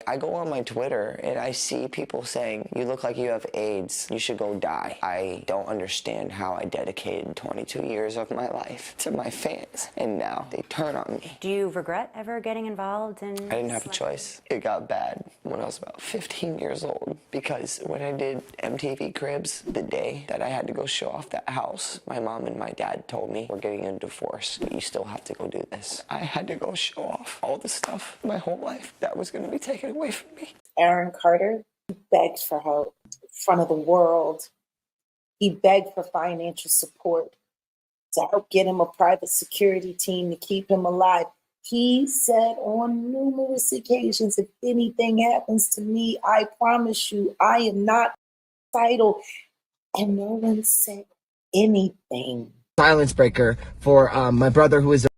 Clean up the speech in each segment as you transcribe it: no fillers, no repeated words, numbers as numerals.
I go on my Twitter and I see people saying, you look like you have AIDS, you should go die. I don't understand how I dedicated 22 years of my life to my fans, and now they turn on me. Do you regret ever getting involved in... I didn't have a choice. It got bad when I was about 15 years old, because when I did MTV Cribs, the day that I had to go show off that house, my mom and my dad told me, we're getting a divorce, but you still have to go do this. I had to go show off all the stuff my whole life that was going to be taken away from me. Aaron Carter begged for help in front of the world. He begged for financial support to help get him a private security team to keep him alive. He said on numerous occasions, if anything happens to me, I promise you, I am not suicidal. And no one said anything. Silence breaker for my brother, who is a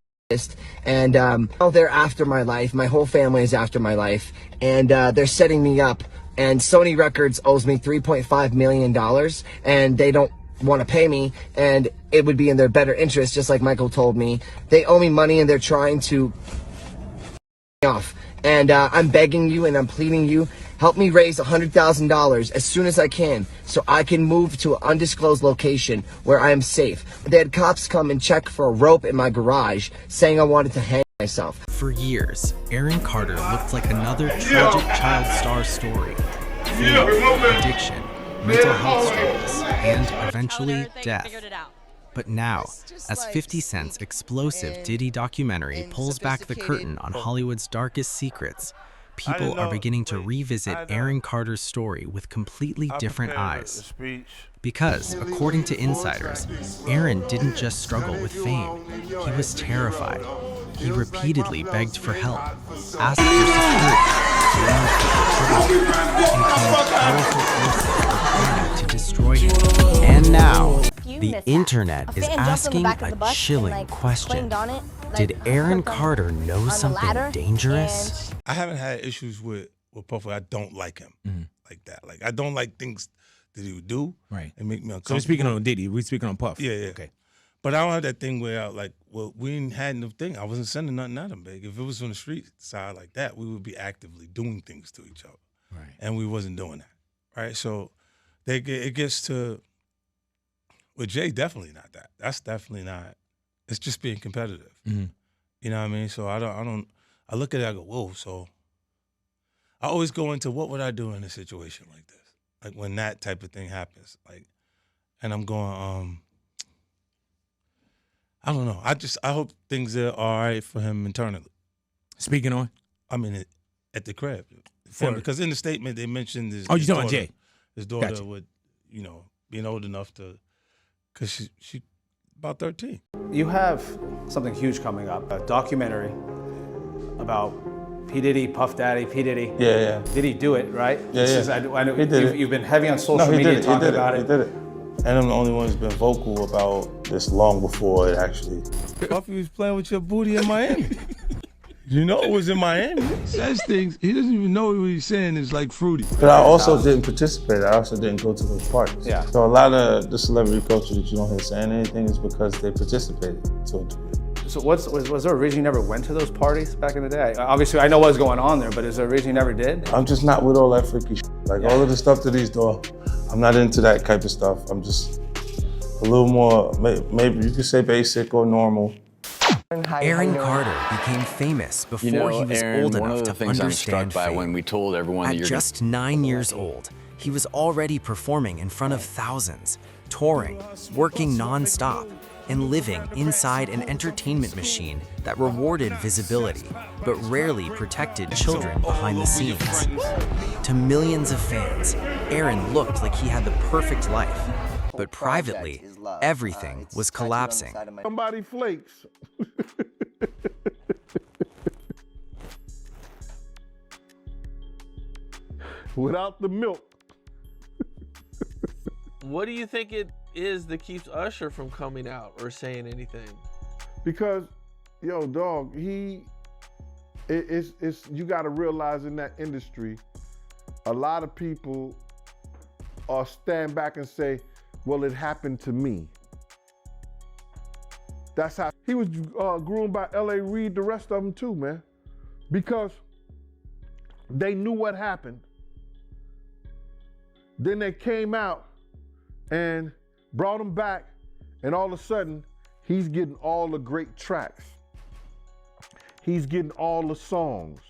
and they're after my life. My whole family is after my life, and they're setting me up. And Sony Records owes me $3.5 million, and they don't want to pay me, and it would be in their better interest, just like Michael told me. They owe me money, and they're trying to off. And I'm begging you and I'm pleading you, help me raise $100,000 as soon as I can so I can move to an undisclosed location where I am safe. They had cops come and check for a rope in my garage saying I wanted to hang myself. For years, Aaron Carter looked like another tragic child star story. Fame, addiction, mental health struggles, and eventually death. But now, as 50 Cent's explosive Diddy documentary pulls back the curtain on Hollywood's darkest secrets, people are beginning to revisit Aaron Carter's story with completely different eyes. Because, according to insiders, Aaron didn't just struggle with fame, he was terrified. He repeatedly begged for help, asked for security, and claimed powerful forces were planning to destroy him. And now, the internet is asking a chilling question. Did Aaron Carter know something dangerous? I haven't had issues with Puffy. I don't like him like that. Like, I don't like things that he would do and make me uncomfortable. So we're speaking on Diddy. We're speaking on Puff. Yeah, yeah. Okay. But I don't have that thing where, like, well, we ain't had no thing. I wasn't sending nothing at him, big. If it was on the street side like that, we would be actively doing things to each other. Right. And we wasn't doing that, right? So it gets to, with Jay, definitely not that. That's definitely not. It's just being competitive. Mm-hmm. You know what I mean? So I look at it, I go, whoa. So I always go into, what would I do in a situation like this? Like, when that type of thing happens. Like, and I'm going, I don't know. I hope things are all right for him internally. Speaking on? I mean, at the crib. Because in the statement they mentioned his, you're talking Jay. His daughter Gotcha. would, being old enough to, because she about 13. You have something huge coming up, a documentary about P. Diddy, Puff Daddy, P. Diddy. Yeah, yeah. Did he do it, right? Yeah, I know he did it. You've been heavy on social media talking about it. He did it. And I'm the only one who's been vocal about this long before it actually. Puffy was playing with your booty in Miami. You know it was in Miami. He says things, he doesn't even know what he's saying is like fruity. But I also didn't participate. I also didn't go to those parties. Yeah. So a lot of the celebrity culture that you don't hear saying anything is because they participated to a degree. So was there a reason you never went to those parties back in the day? Obviously, I know what was going on there, but is there a reason you never did? I'm just not with all that freaky shit. Like, all of the stuff that he's doing, I'm not into that type of stuff. I'm just a little more, maybe you could say basic or normal. Aaron Carter became famous before he was old enough to understand fame. When we told everyone At just 9 years old, he was already performing in front of thousands, touring, working non-stop, and living inside an entertainment machine that rewarded visibility, but rarely protected children behind the scenes. To millions of fans, Aaron looked like he had the perfect life, but privately, everything was collapsing. Somebody flakes. Without the milk. What do you think it is that keeps Usher from coming out or saying anything? Because, yo, dog, it's you got to realize in that industry, a lot of people are stand back and say, well, it happened to me. That's how he was groomed by L.A. Reid, the rest of them too, man. Because They knew what happened. Then they came out and brought him back, and all of a sudden, he's getting all the great tracks. He's getting all the songs.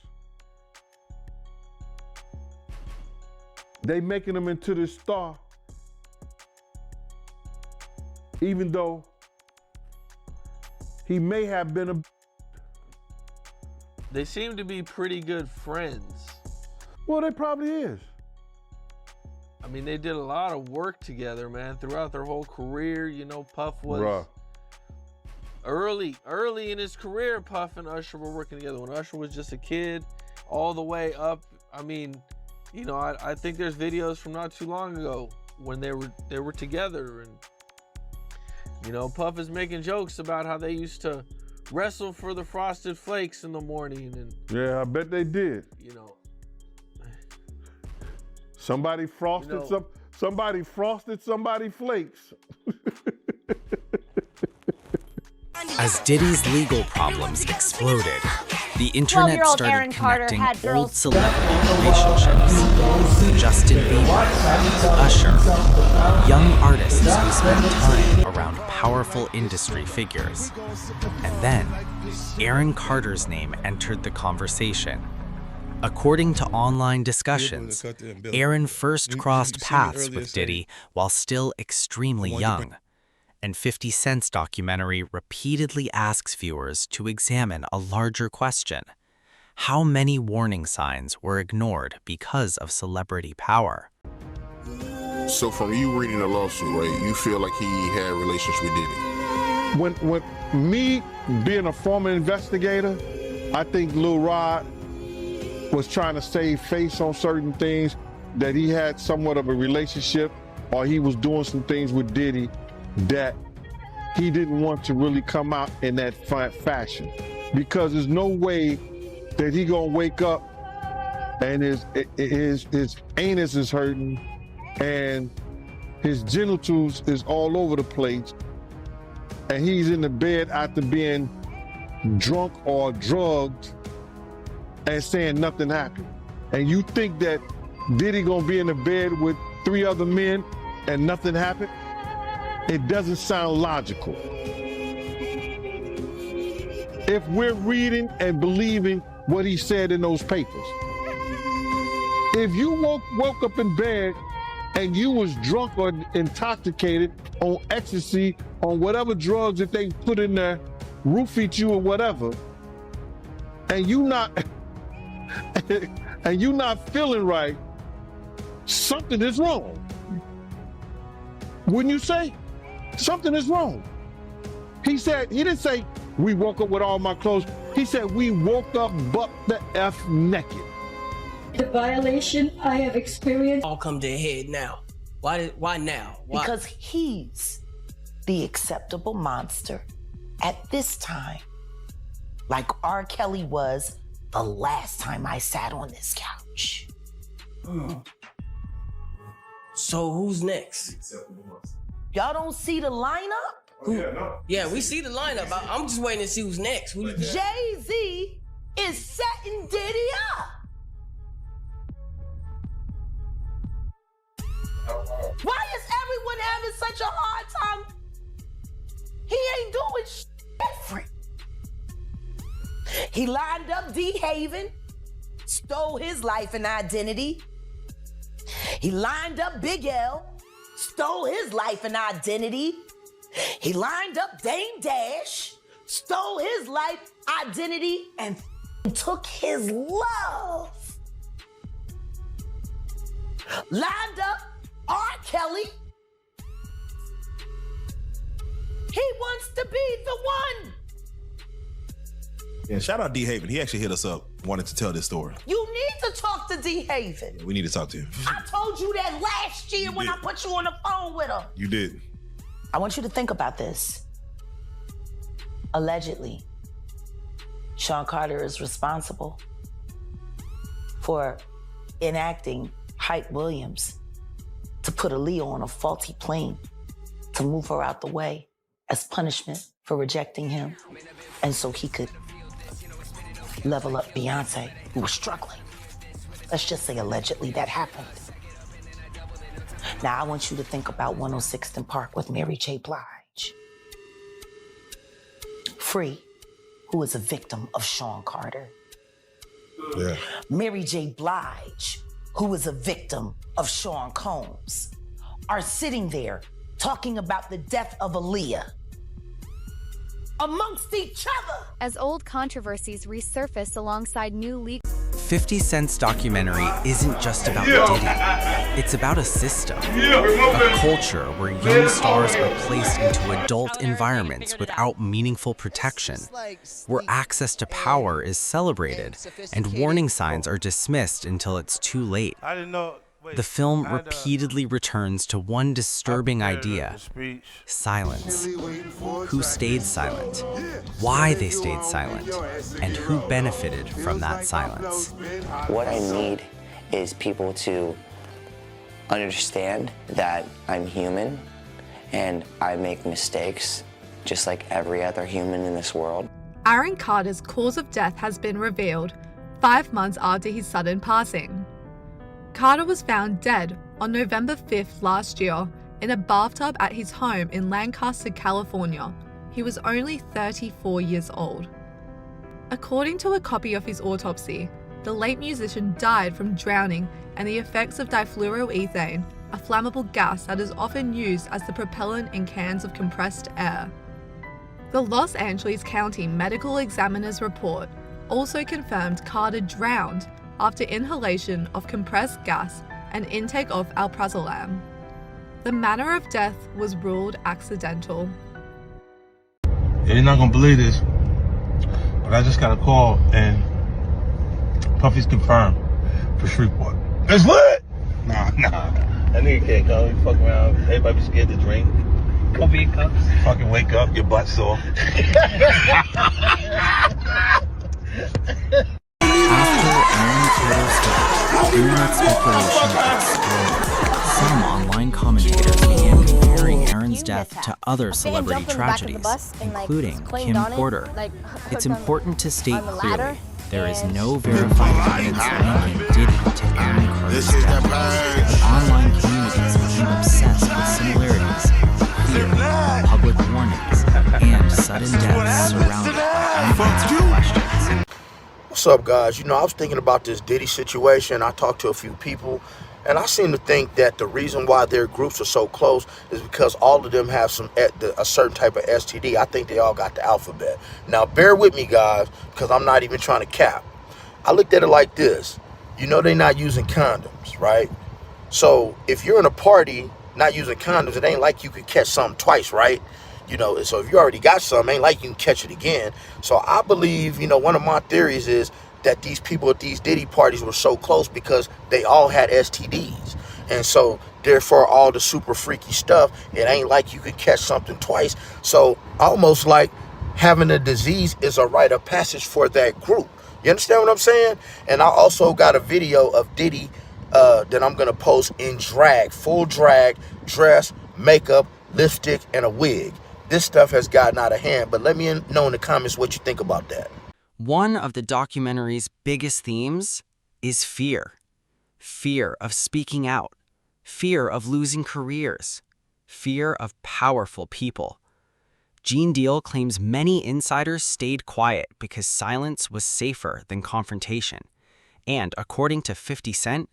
They making him into this star, even though he may have been a... They seem to be pretty good friends. Well, they probably is. I mean, they did a lot of work together, man, throughout their whole career. You know, Puff was early in his career. Puff and Usher were working together when Usher was just a kid, all the way up. I mean, you know, I think there's videos from not too long ago when they were together, and you know, Puff is making jokes about how they used to wrestle for the Frosted Flakes in the morning, and yeah, I bet they did. you know, Somebody frosted somebody frosted somebody flakes. As Diddy's legal problems exploded, the internet 12-year-old started Aaron Carter connecting had old girls- celebrity relationships. Justin Bieber, Usher, young artists who spent time around powerful industry figures. And then, Aaron Carter's name entered the conversation. According to online discussions, Aaron first crossed paths with Diddy while still extremely young. And 50 Cent's documentary repeatedly asks viewers to examine a larger question. How many warning signs were ignored because of celebrity power? So from you reading the lawsuit, right, you feel like he had relations with Diddy? When me being a former investigator, I think Lil Rod was trying to save face on certain things, that he had somewhat of a relationship, or he was doing some things with Diddy that he didn't want to really come out in that fashion, because there's no way that he gonna wake up and his anus is hurting and his genitals is all over the place, and he's in the bed after being drunk or drugged and saying nothing happened. And you think that Diddy gonna be in the bed with 3 other men and nothing happened? It doesn't sound logical. If we're reading and believing what he said in those papers. If you woke up in bed and you was drunk or intoxicated on ecstasy, on whatever drugs that they put in there, roofied you or whatever, and you not feeling right, something is wrong. Wouldn't you say? Something is wrong. He didn't say, we woke up with all my clothes. He said, we woke up butt the F naked. The violation I have experienced all come to a head now. Why now? Why? Because he's the acceptable monster at this time, like R. Kelly was the last time I sat on this couch. So who's next? Y'all don't see the lineup? Yeah, we see the lineup. I'm just waiting to see who's next. Jay-Z is setting Diddy up. Why is everyone having such a hard time? He ain't doing different. He lined up D. Haven, stole his life and identity. He lined up Big L, stole his life and identity. He lined up Dame Dash, stole his life, identity, and took his love. Lined up R. Kelly. He wants to be the one. Yeah, shout out D. Haven. He actually hit us up, wanted to tell this story. You need to talk to D. Haven. Yeah, we need to talk to him. I told you that last year when I put you on the phone with him. You did. I want you to think about this. Allegedly, Sean Carter is responsible for enacting Hype Williams to put Aaliyah on a faulty plane to move her out the way as punishment for rejecting him, and so he could level up Beyonce, who was struggling. Let's just say allegedly that happened. Now I want you to think about 106th and Park with Mary J. Blige. Free, who is a victim of Sean Carter. Yeah. Mary J. Blige, who is a victim of Sean Combs, are sitting there talking about the death of Aaliyah amongst each other. As old controversies resurface alongside new legal... 50 Cent's documentary isn't just about Diddy. It's about a system, a culture where young stars are placed into adult environments without meaningful protection, where access to power is celebrated and warning signs are dismissed until it's too late. I didn't know. The film repeatedly returns to one disturbing idea: silence. Who stayed silent, why they stayed silent, and who benefited from that silence. What I need is people to understand that I'm human and I make mistakes just like every other human in this world. Aaron Carter's cause of death has been revealed 5 months after his sudden passing. Carter was found dead on November 5th last year in a bathtub at his home in Lancaster, California. He was only 34 years old. According to a copy of his autopsy, the late musician died from drowning and the effects of difluoroethane, a flammable gas that is often used as the propellant in cans of compressed air. The Los Angeles County Medical Examiner's report also confirmed Carter drowned after inhalation of compressed gas and intake of alprazolam. The manner of death was ruled accidental. Yeah, you're not gonna believe this, but I just got a call and Puffy's confirmed for Shreveport. It's lit! Nah. That nigga can't come. He fuck around. Everybody be scared to drink. Coffee in cups. Fucking wake up, your butt sore. Internet speculation exploded. Some online commentators began comparing Aaron's death to other celebrity tragedies, including Kim Porter. It's important to state clearly, there is no verified evidence linking Diddy to Aaron Carter's death. But online communities became obsessed with similarities, fear, public warnings, and sudden deaths surrounded by unanswered questions. What's up, guys? I was thinking about this Diddy situation. I talked to a few people, and I seem to think that the reason why their groups are so close is because all of them have a certain type of STD. I think they all got the alphabet. Now, bear with me, guys, because I'm not even trying to cap. I looked at it like this. They're not using condoms, right? So if you're in a party not using condoms, it ain't like you could catch something twice, right? So if you already got some, ain't like you can catch it again. So I believe, one of my theories is that these people at these Diddy parties were so close because they all had STDs. And so therefore all the super freaky stuff, it ain't like you could catch something twice. So almost like having a disease is a rite of passage for that group. You understand what I'm saying? And I also got a video of Diddy that I'm going to post in drag, full drag, dress, makeup, lipstick, and a wig. This stuff has gotten out of hand, but let me know in the comments what you think about that. One of the documentary's biggest themes is fear. Fear of speaking out. Fear of losing careers. Fear of powerful people. Gene Deal claims many insiders stayed quiet because silence was safer than confrontation. And according to 50 Cent,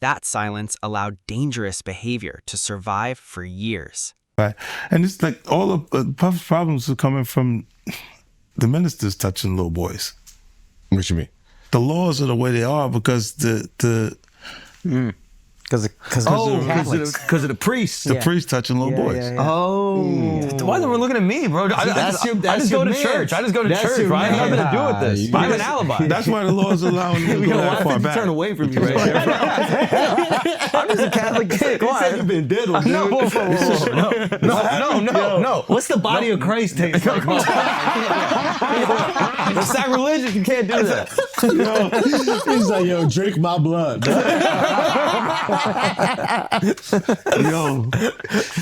that silence allowed dangerous behavior to survive for years. Right. And it's like all of Puff's problems are coming from the ministers touching little boys. What you mean? The laws are the way they are because Because of the priests. The priests touching little boys. Yeah. Oh. Why are they looking at me, bro? I just go to church. I just go to church, bro. I have nothing to do with this. I have an alibi. That's why the laws are allowing you to go that far back. Turn away from you right here, bro. I'm just a Catholic kid. Go on. You've been dead, dude. No. What's the body of Christ taste like? It's sacrilegious. You can't do that. He's like, drink my blood. Yo.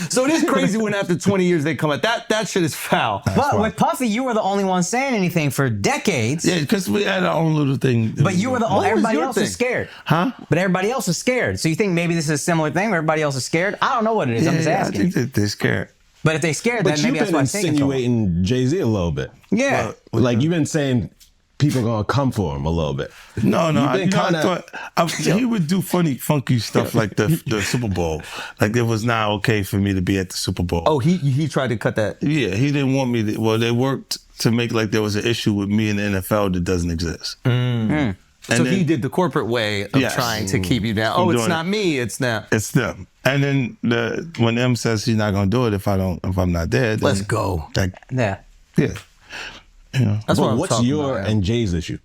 So it is crazy when after 20 years they come out. That shit is foul. But with Puffy, you were the only one saying anything for decades. Yeah, because we had our own little thing. But you were the only. Everybody else was scared. Huh? But everybody else was scared. So you think maybe this is a similar thing where everybody else is scared? I don't know what it is. I'm just asking. I think that they're scared. But if they're scared, then maybe that's why I'm thinking. But you've been insinuating Jay-Z a little bit. Yeah. Like you've been saying people gonna come for him a little bit. No, I thought he would do funky stuff like the Super Bowl. Like it was not okay for me to be at the Super Bowl. Oh, he tried to cut that. Yeah, he didn't want me to. Well, they worked to make like there was an issue with me in the NFL that doesn't exist. Mm. So And then- he did the corporate way of Yes. trying to keep you down. I'm Oh, it's doing not me. It's now. It's them. And then when M says he's not gonna do it if I'm not there, then Let's go. Yeah. You know. That's what I'm what's talking your about, and Jay's issue?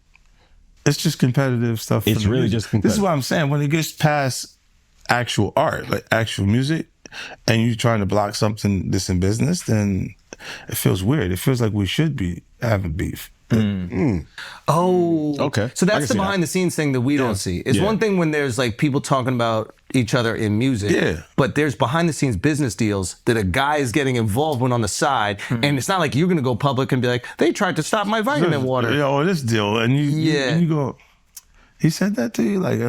It's just competitive stuff. It's for the really music. just competitive. This is what I'm saying. When it gets past actual art, like actual music, and you're trying to block something that's in business, then it feels weird. It feels like we should be having beef. Oh, okay. So I can that's the see behind the scenes thing that we don't see. It's one thing when there's like people talking about each other in music. Yeah. But there's behind the scenes business deals that a guy is getting involved with on the side, and it's not like you're gonna go public and be like, they tried to stop my vitamin water. Yo, this deal, and you go. He said that to you, like.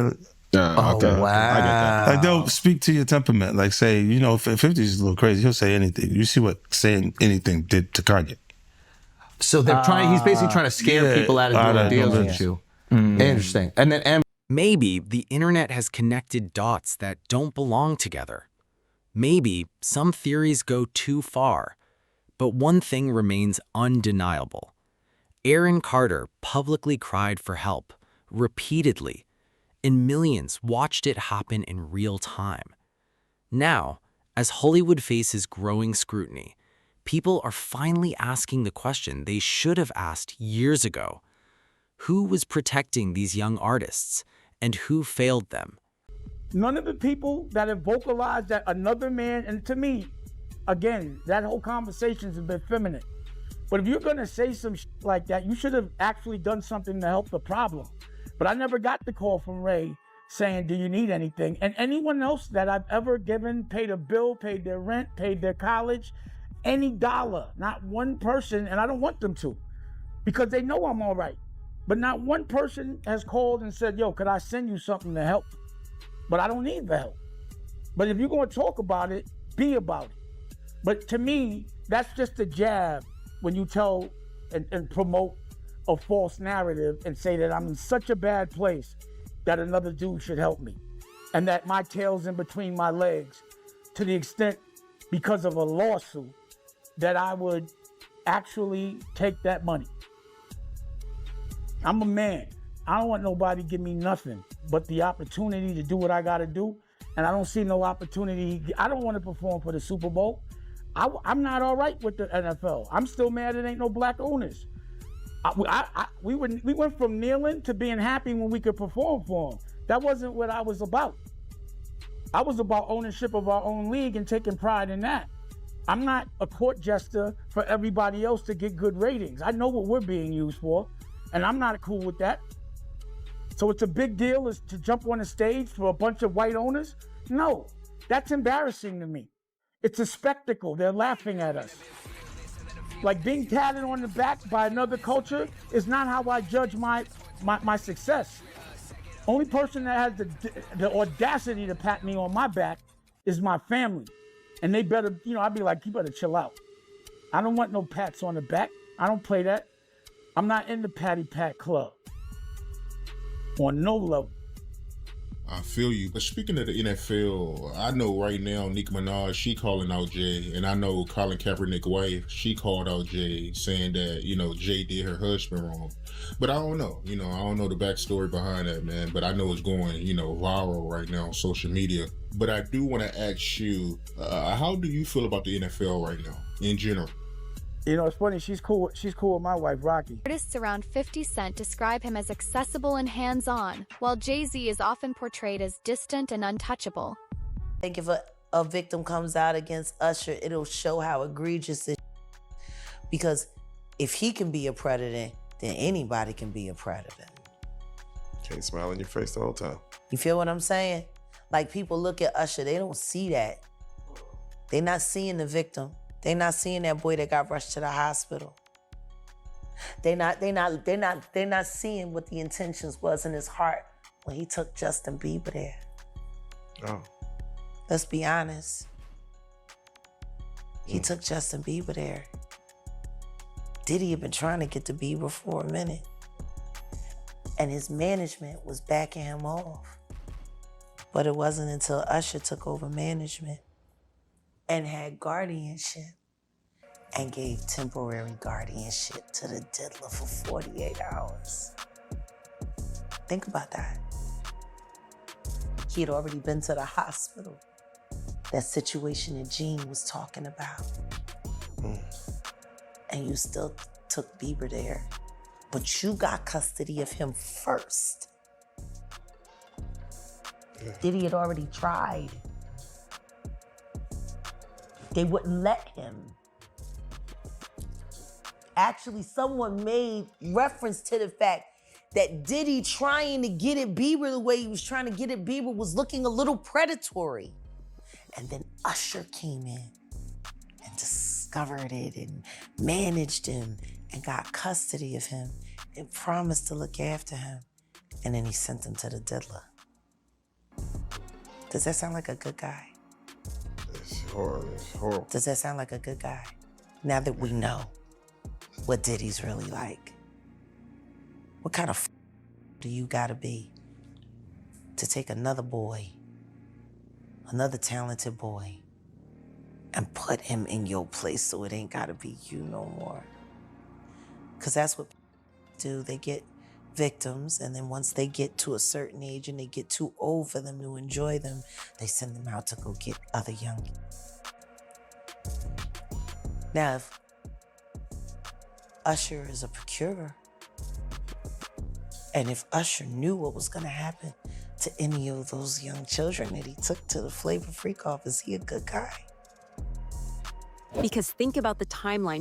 Oh, I wow. get that. Like they'll speak to your temperament. Like say, you know, if 50's a little crazy, he'll say anything. You see what saying anything did to Kanye. So they're trying. He's basically trying to scare people out of doing deals with you. Interesting. And then maybe the internet has connected dots that don't belong together. Maybe some theories go too far. But one thing remains undeniable. Aaron Carter publicly cried for help, repeatedly, and millions watched it happen in real time. Now, as Hollywood faces growing scrutiny, people are finally asking the question they should have asked years ago. Who was protecting these young artists, and who failed them? None of the people that have vocalized that another man, and to me, again, that whole conversation's a bit feminine. But if you're gonna say some like that, you should have actually done something to help the problem. But I never got the call from Ray saying, do you need anything? And anyone else that I've ever given, paid a bill, paid their rent, paid their college, any dollar, not one person, and I don't want them to, because they know I'm all right. But not one person has called and said, yo, could I send you something to help? But I don't need the help. But if you're gonna talk about it, be about it. But to me, that's just a jab when you tell and promote a false narrative and say that I'm in such a bad place that another dude should help me. And that my tail's in between my legs to the extent, because of a lawsuit, that I would actually take that money. I'm a man. I don't want nobody to give me nothing but the opportunity to do what I gotta do. And I don't see no opportunity. I don't want to perform for the Super Bowl. I'm not all right with the NFL. I'm still mad it ain't no black owners. We went from kneeling to being happy when we could perform for them. That wasn't what I was about. I was about ownership of our own league and taking pride in that. I'm not a court jester for everybody else to get good ratings. I know what we're being used for, and I'm not cool with that. So it's a big deal is to jump on a stage for a bunch of white owners? No, that's embarrassing to me. It's a spectacle. They're laughing at us. Like being patted on the back by another culture is not how I judge my success. Only person that has the audacity to pat me on my back is my family. And they better, I'd be like, you better chill out. I don't want no pats on the back. I don't play that. I'm not in the patty pat club. On no level. I feel you. But speaking of the NFL, I know right now Nicki Minaj, she calling out Jay. And I know Colin Kaepernick's wife, she called out Jay saying that, Jay did her husband wrong. But I don't know. I don't know the backstory behind that, man. But I know it's going, viral right now on social media. But I do want to ask you, how do you feel about the NFL right now, in general? It's funny, she's cool with my wife, Rocky. Artists around 50 Cent describe him as accessible and hands-on, while Jay-Z is often portrayed as distant and untouchable. I think if a victim comes out against Usher, it'll show how egregious it is. Because if he can be a predator, then anybody can be a predator. Can't smile in your face the whole time. You feel what I'm saying? Like, people look at Usher, they don't see that. They not seeing the victim. They not seeing that boy that got rushed to the hospital. They not seeing what the intentions was in his heart when he took Justin Bieber there. Oh. Let's be honest. He took Justin Bieber there. Diddy had been trying to get to Bieber for a minute. And his management was backing him off. But it wasn't until Usher took over management and had guardianship and gave temporary guardianship to the diddler for 48 hours. Think about that. He had already been to the hospital. That situation that Gene was talking about. And you still took Bieber there. But you got custody of him first. Diddy had already tried. They wouldn't let him. Actually, someone made reference to the fact that Diddy trying to get at Bieber the way he was trying to get at Bieber was looking a little predatory. And then Usher came in and discovered it and managed him and got custody of him and promised to look after him. And then he sent him to the diddler. Does that sound like a good guy? It's horrible. Does that sound like a good guy? Now that we know what Diddy's really like, what kind of do you gotta be to take another boy, another talented boy, and put him in your place so it ain't gotta be you no more? Because that's what do. They get victims, and then once they get to a certain age and they get too old for them to enjoy them, they send them out to go get other young. Now, if Usher is a procurer, and if Usher knew what was gonna happen to any of those young children that he took to the Flavor Freak off, is he a good guy? Because think about the timeline